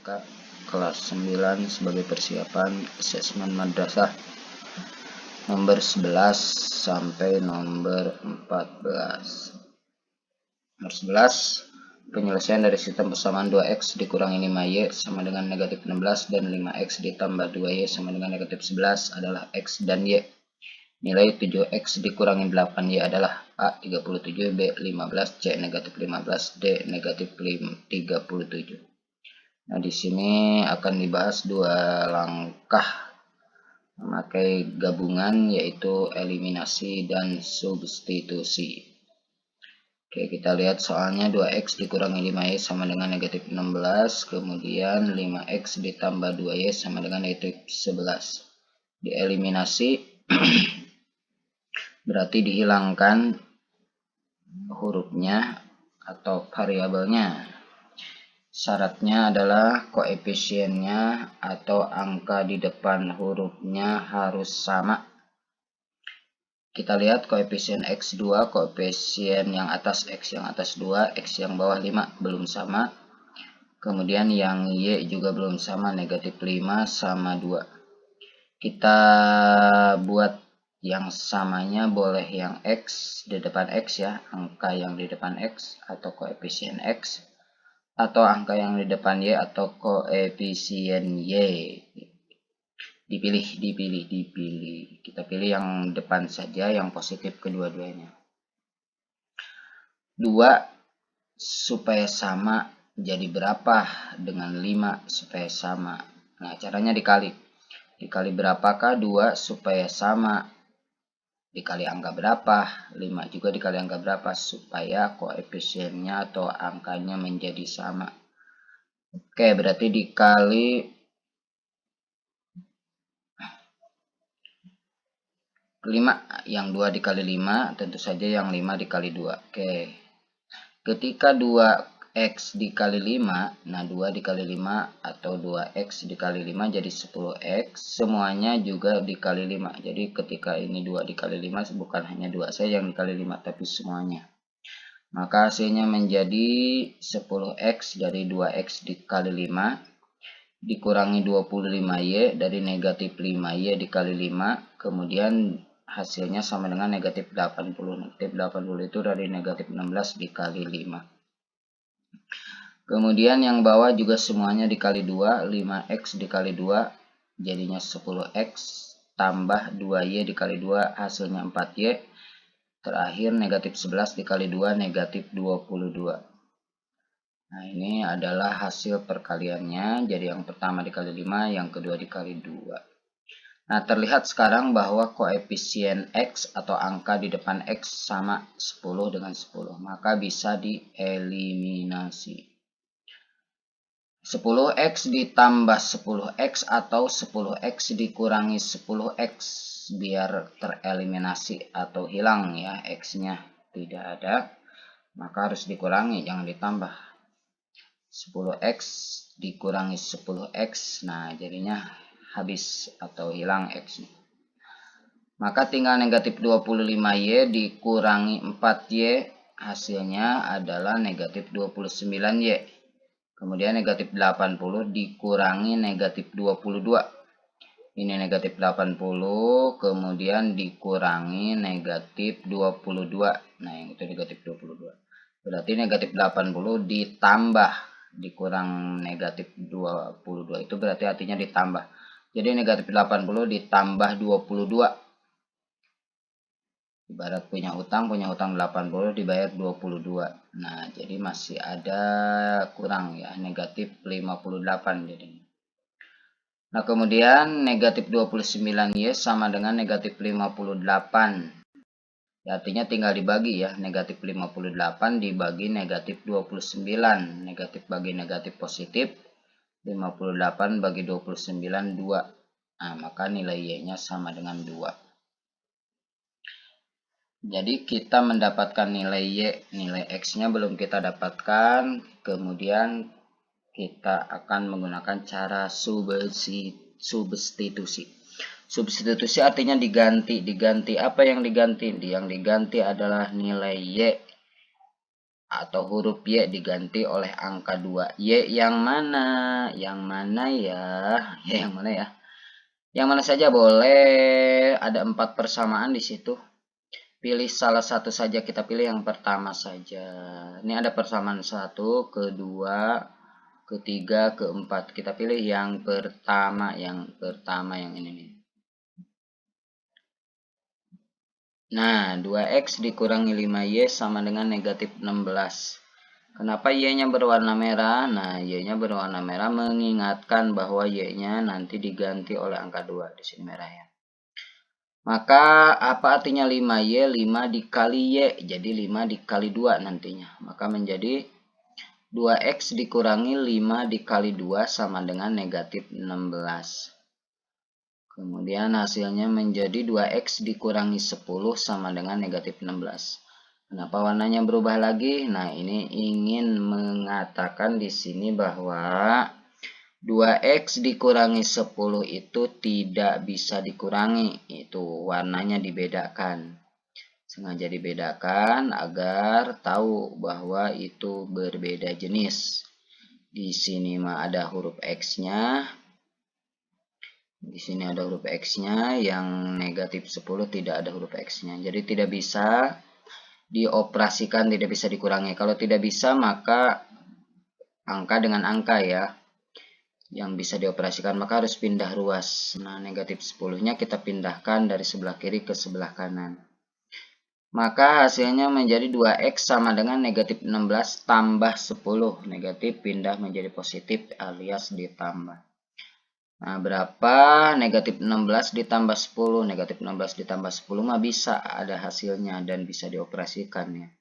BMTK kelas 9 sebagai persiapan asesmen madrasah nomor 11 sampai nomor 14. Nomor 11, penyelesaian dari sistem persamaan 2x dikurangi 5y sama dengan negatif 16 dan 5x ditambah 2y sama dengan negatif 11 adalah x dan y. Nilai 7x dikurangi 8y adalah A 37, B 15, C negatif 15, D negatif 37. Nah, di sini akan dibahas dua langkah memakai gabungan, yaitu eliminasi dan substitusi. Oke, kita lihat soalnya 2x dikurangi 5y sama dengan negatif 16, kemudian 5x ditambah 2y sama dengan negatif 11. Dieliminasi berarti dihilangkan hurufnya atau variabelnya. Syaratnya adalah koefisiennya atau angka di depan hurufnya harus sama. Kita lihat koefisien x2, koefisien yang atas x yang atas 2, x yang bawah 5 belum sama. Kemudian yang y juga belum sama, negatif 5 sama 2. Kita buat yang samanya boleh yang x di depan x ya, angka yang di depan x atau koefisien x, atau angka yang di depan y atau koefisien y. Dipilih. Kita pilih yang depan saja, yang positif kedua-duanya. 2 supaya sama jadi berapa dengan 5 supaya sama. Nah, caranya dikali. Dikali berapakah 2 supaya sama? Dikali angka berapa? 5 juga dikali angka berapa supaya koefisiennya atau angkanya menjadi sama. Oke, berarti dikali 5, yang 2 dikali 5, tentu saja yang 5 dikali 2. Oke, ketika 2x dikali 5, nah 2 dikali 5 atau 2x dikali 5 jadi 10x, semuanya juga dikali 5. Jadi ketika ini 2 dikali 5 bukan hanya 2 saja yang dikali 5, tapi semuanya. Maka hasilnya menjadi 10x dari 2x dikali 5 dikurangi 25y dari negatif 5y dikali 5, kemudian hasilnya sama dengan negatif 80. Negatif 80 itu dari negatif 16 dikali 5. Kemudian yang bawah juga semuanya dikali 2, 5x dikali 2 jadinya 10x tambah 2y dikali 2 hasilnya 4y. Terakhir negatif 11 dikali 2 negatif 22. Nah, ini adalah hasil perkaliannya. Jadi yang pertama dikali 5, yang kedua dikali 2. Nah, terlihat sekarang bahwa koefisien x atau angka di depan x sama 10 dengan 10. Maka bisa dieliminasi. 10x ditambah 10x atau 10x dikurangi 10x biar tereliminasi atau hilang ya, x-nya tidak ada, maka harus dikurangi, jangan ditambah. 10x dikurangi 10x, nah jadinya habis atau hilang x-nya. Maka tinggal negatif 25y dikurangi 4y, hasilnya adalah negatif 29y. Kemudian negatif 80 dikurangi negatif 22. Ini negatif 80, kemudian dikurangi negatif 22. Nah, yang itu negatif 22. Berarti negatif 80 ditambah dikurang negatif 22. Itu berarti artinya ditambah. Jadi negatif 80 ditambah 22. Ibarat punya hutang 80 dibayar 22. Nah, jadi masih ada kurang ya, negatif 58 jadi. Nah, kemudian negatif 29y sama dengan negatif 58. Ya, artinya tinggal dibagi ya, negatif 58 dibagi negatif 29. Negatif bagi negatif positif, 58 bagi 29, 2. Nah, maka nilai y-nya sama dengan 2. Jadi kita mendapatkan nilai y, nilai x-nya belum kita dapatkan. Kemudian kita akan menggunakan cara substitusi. Substitusi artinya diganti. Diganti apa yang diganti? Yang diganti adalah nilai y. atau huruf Y diganti oleh angka 2. Y yang mana? Yang mana ya? Yang mana ya? Yang mana saja boleh, ada 4 persamaan di situ. Pilih salah satu saja, kita pilih yang pertama saja. Ini ada persamaan 1, kedua, ketiga, keempat. Kita pilih yang pertama yang ini nih. Nah, 2x dikurangi 5y sama dengan negatif 16. Kenapa y-nya berwarna merah? Nah, y-nya berwarna merah mengingatkan bahwa y-nya nanti diganti oleh angka 2. Di sini merah ya. Maka apa artinya 5y? 5 dikali y. Jadi 5 dikali 2 nantinya. Maka menjadi 2x dikurangi 5 dikali 2 sama dengan negatif 16. Kemudian hasilnya menjadi 2x dikurangi 10 sama dengan negatif 16. Kenapa warnanya berubah lagi? Nah, ini ingin mengatakan di sini bahwa 2x dikurangi 10 itu tidak bisa dikurangi. Itu warnanya dibedakan. Sengaja dibedakan agar tahu bahwa itu berbeda jenis. Di sini mah ada huruf X-nya. Di sini ada huruf X-nya, yang negatif 10 tidak ada huruf X-nya. Jadi tidak bisa dioperasikan, tidak bisa dikurangi. Kalau tidak bisa, maka angka dengan angka ya, yang bisa dioperasikan, maka harus pindah ruas. Nah, negatif 10-nya kita pindahkan dari sebelah kiri ke sebelah kanan. Maka hasilnya menjadi 2x sama dengan negatif 16 tambah 10. Negatif pindah menjadi positif alias ditambah. Nah, berapa negatif 16 ditambah 10? Negatif 16 ditambah 10 mah bisa ada hasilnya dan bisa dioperasikan ya.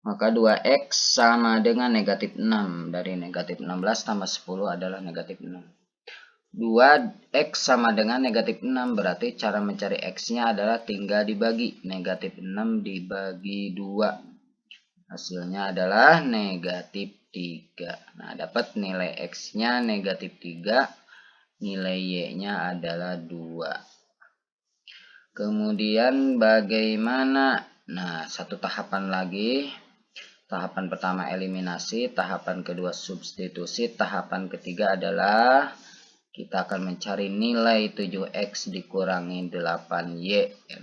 Maka 2x sama dengan negatif 6. Dari negatif 16 tambah 10 adalah negatif 6. 2x sama dengan negatif 6. Berarti cara mencari x-nya adalah tinggal dibagi. Negatif 6 dibagi 2. Hasilnya adalah negatif 3. Nah, dapat nilai x-nya negatif 3. Nilai y-nya adalah 2. Kemudian bagaimana? Nah, satu tahapan lagi. Tahapan pertama eliminasi, tahapan kedua substitusi, tahapan ketiga adalah kita akan mencari nilai 7x dikurangi 8y.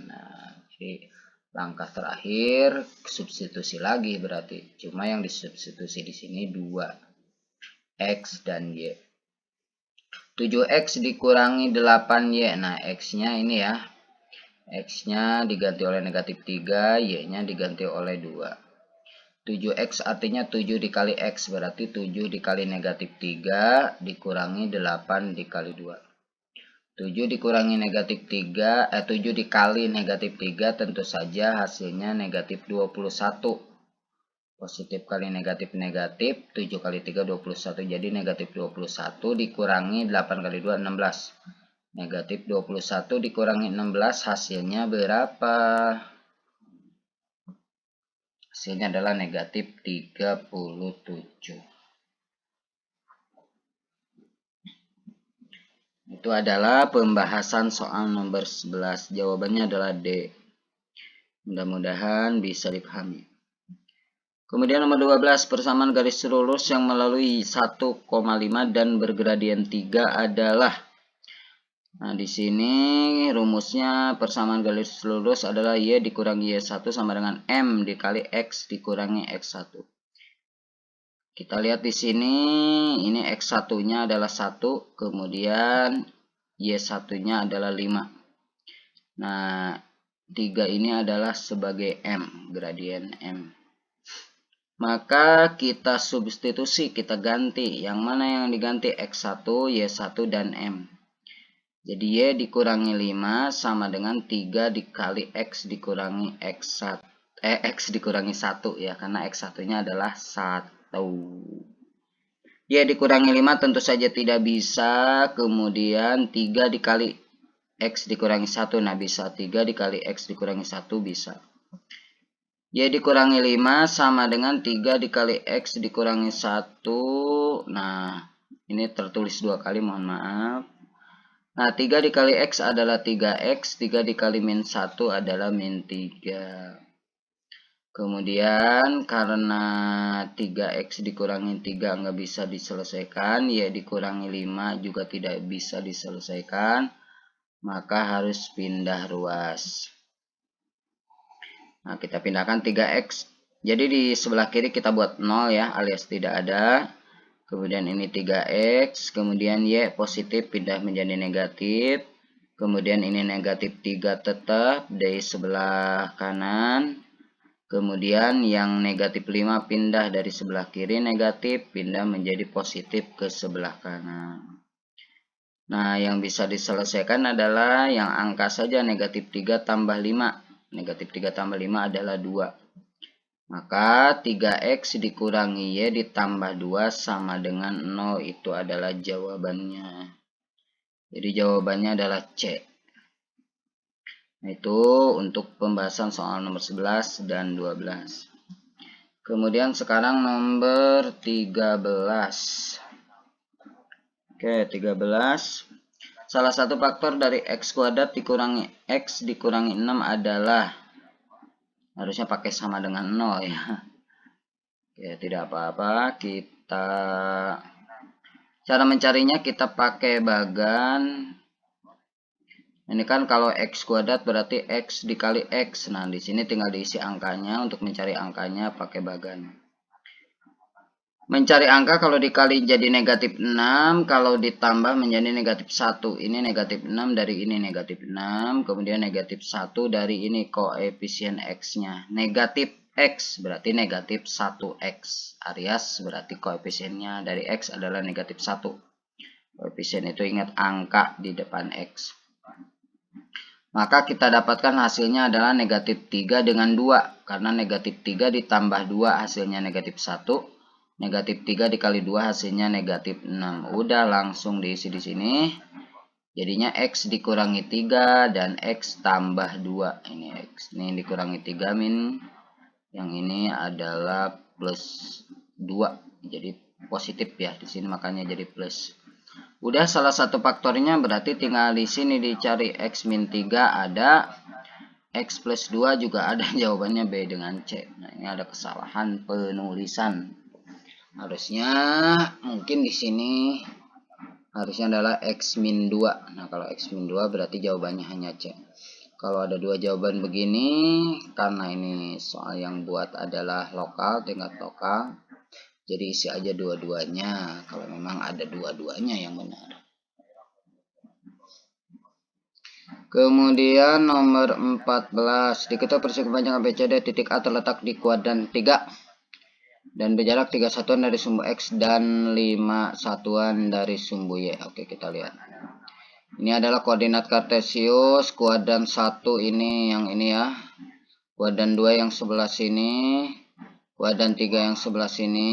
Nah, jadi langkah terakhir substitusi lagi berarti. Cuma yang disubstitusi di sini 2x dan y. 7x dikurangi 8y. Nah, x-nya ini ya. X-nya diganti oleh negatif 3, y-nya diganti oleh 2. 7x artinya 7 dikali x, berarti 7 dikali negatif 3 dikurangi 8 dikali 2. 7 dikurangi negatif 3, 7 dikali negatif 3 tentu saja hasilnya negatif 21. Positif kali negatif, 7 kali 3 21, jadi negatif 21 dikurangi 8 kali 2 16. Negatif 21 dikurangi 16 hasilnya berapa? Hasilnya adalah negatif 37. Itu adalah pembahasan soal nomor 11. Jawabannya adalah D. Mudah-mudahan bisa dipahami. Kemudian nomor 12, persamaan garis lurus yang melalui 1,5 dan bergradien 3 adalah. Nah, di sini rumusnya persamaan garis lurus adalah y dikurangi y1 sama dengan m dikali x dikurangi x1. Kita lihat di sini, ini x1-nya adalah 1, kemudian y1-nya adalah 5. Nah, 3 ini adalah sebagai m, gradien m. Maka kita substitusi, kita ganti. Yang mana yang diganti? X1, Y1, dan M. Jadi Y dikurangi 5 sama dengan 3 dikali X dikurangi X1. X dikurangi 1 ya, karena X1-nya adalah 1. Y dikurangi 5 tentu saja tidak bisa. Kemudian 3 dikali X dikurangi 1. Nah, bisa 3 dikali X dikurangi 1 bisa. Y dikurangi 5 sama dengan 3 dikali X dikurangi 1. Nah, ini tertulis 2 kali, mohon maaf. Nah, 3 dikali X adalah 3X. 3 dikali min 1 adalah min 3. Kemudian karena 3x dikurangi 3 nggak bisa diselesaikan, ya dikurangi 5 juga tidak bisa diselesaikan, maka harus pindah ruas. Nah, kita pindahkan 3x. Jadi di sebelah kiri kita buat 0 ya, alias tidak ada. Kemudian ini 3x, kemudian y positif pindah menjadi negatif. Kemudian ini negatif 3 tetap di sebelah kanan. Kemudian yang negatif 5 pindah dari sebelah kiri negatif, pindah menjadi positif ke sebelah kanan. Nah, yang bisa diselesaikan adalah yang angka saja, negatif 3 tambah 5. Negatif 3 tambah 5 adalah 2. Maka 3x dikurangi y ditambah 2 sama dengan 0. Itu adalah jawabannya. Jadi jawabannya adalah C. Nah, itu untuk pembahasan soal nomor 11 dan 12. Kemudian sekarang nomor 13. Oke, 13. Salah satu faktor dari x kuadrat dikurangi x dikurangi 6 adalah, harusnya pakai sama dengan 0 ya. Oke, tidak apa-apa. Cara mencarinya kita pakai bagan. Ini kan kalau x kuadrat berarti x dikali x. Nah, di sini tinggal diisi angkanya. Untuk mencari angkanya pakai bagan. Mencari angka kalau dikali jadi negatif 6. Kalau ditambah menjadi negatif 1. Ini negatif 6 dari ini negatif 6. Kemudian negatif 1 dari ini koefisien x-nya. Negatif x berarti negatif 1x. Alias berarti koefisiennya dari x adalah negatif 1. Koefisien itu ingat angka di depan x. Maka kita dapatkan hasilnya adalah negatif 3 dengan 2. Karena negatif 3 ditambah 2 hasilnya negatif 1. Negatif 3 dikali 2 hasilnya negatif 6. Udah langsung diisi di sini. Jadinya x dikurangi 3 dan x tambah 2. Ini x. Ini dikurangi 3 min. Yang ini adalah plus 2. Jadi positif ya di sini, makanya jadi plus. Udah salah satu faktornya, berarti tinggal di sini dicari x min 3 ada, x plus 2 juga ada. Jawabannya B dengan C. Nah, ini ada kesalahan penulisan. Harusnya mungkin di sini harusnya adalah x min 2. Nah, kalau x min 2 berarti jawabannya hanya C. Kalau ada dua jawaban begini, karena ini soal yang buat adalah lokal, tingkat lokal, jadi isi aja dua-duanya kalau memang ada dua-duanya yang benar. Kemudian nomor 14, diketahui persegi panjang ABCD titik A terletak di kuadran 3 dan berjarak 3 satuan dari sumbu X dan 5 satuan dari sumbu Y. Oke, kita lihat. Ini adalah koordinat kartesius. Kuadran 1 ini yang ini ya. Kuadran 2 yang sebelah sini. Kuadran 3 yang sebelah sini.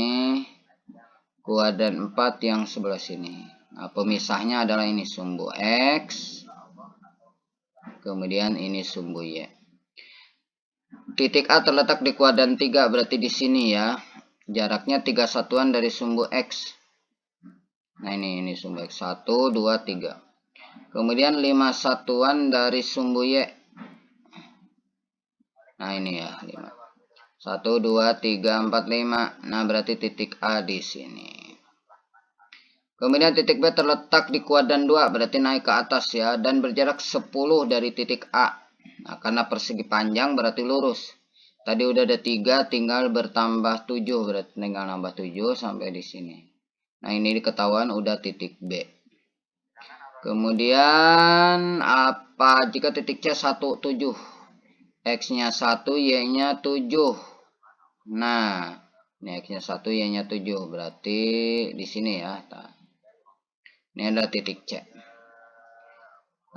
Kuadran 4 yang sebelah sini. Nah, pemisahnya adalah ini sumbu X. Kemudian ini sumbu Y. Titik A terletak di kuadran 3, berarti di sini ya. Jaraknya 3 satuan dari sumbu X. Nah, ini sumbu X. 1, 2, 3. Kemudian 5 satuan dari sumbu Y. Nah, ini ya, 5. 1, 2, 3, 4, 5. Nah, berarti titik A di sini. Kemudian titik B terletak di kuadran 2, berarti naik ke atas ya. Dan berjarak 10 dari titik A. Nah, karena persegi panjang berarti lurus. Tadi udah ada 3, tinggal bertambah 7, berarti tinggal nambah 7 sampai di sini. Nah, ini diketahuan udah titik B. Kemudian apa jika titik C 1, 7. X-nya 1, Y-nya 7. Nah, ini X-nya 1, Y-nya 7. Berarti di sini ya. Ini adalah titik C.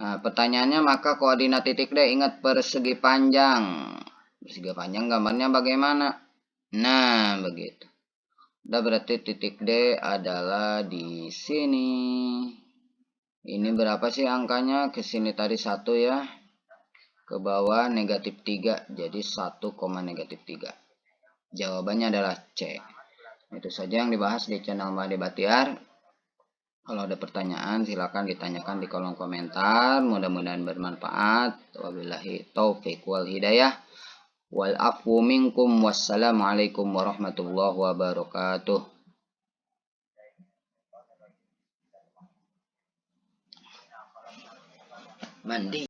Nah, pertanyaannya maka koordinat titik D, ingat persegi panjang. Persegi panjang gambarnya bagaimana? Nah, begitu. Udah, berarti titik D adalah di sini. Ini berapa sih angkanya? Ke sini tadi 1 ya. Ke bawah negatif 3. Jadi 1, negatif 3. Jawabannya adalah C. Itu saja yang dibahas di channel Made Batiar. Kalau ada pertanyaan silakan ditanyakan di kolom komentar. Mudah-mudahan bermanfaat. Wabillahi taufiq wal hidayah. wal afwu minkum. Wassalamualaikum warahmatullahi wabarakatuh. Mandi.